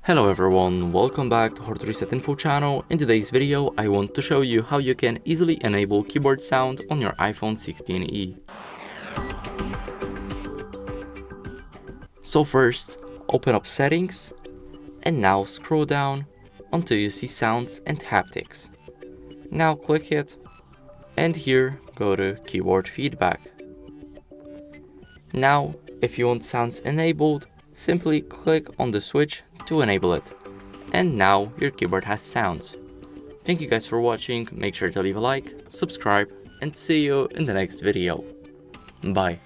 Hello everyone, welcome back to HardReset.Info channel. In today's video, I want to show you how you can easily enable keyboard sound on your iPhone 16e. So first, open up Settings, and now scroll down until you see Sounds and Haptics. Now click it, and here go to Keyboard Feedback. Now, if you want sounds enabled, simply click on the switch to enable it. And now your keyboard has sounds. Thank you guys for watching, make sure to leave a like, subscribe, and see you in the next video. Bye.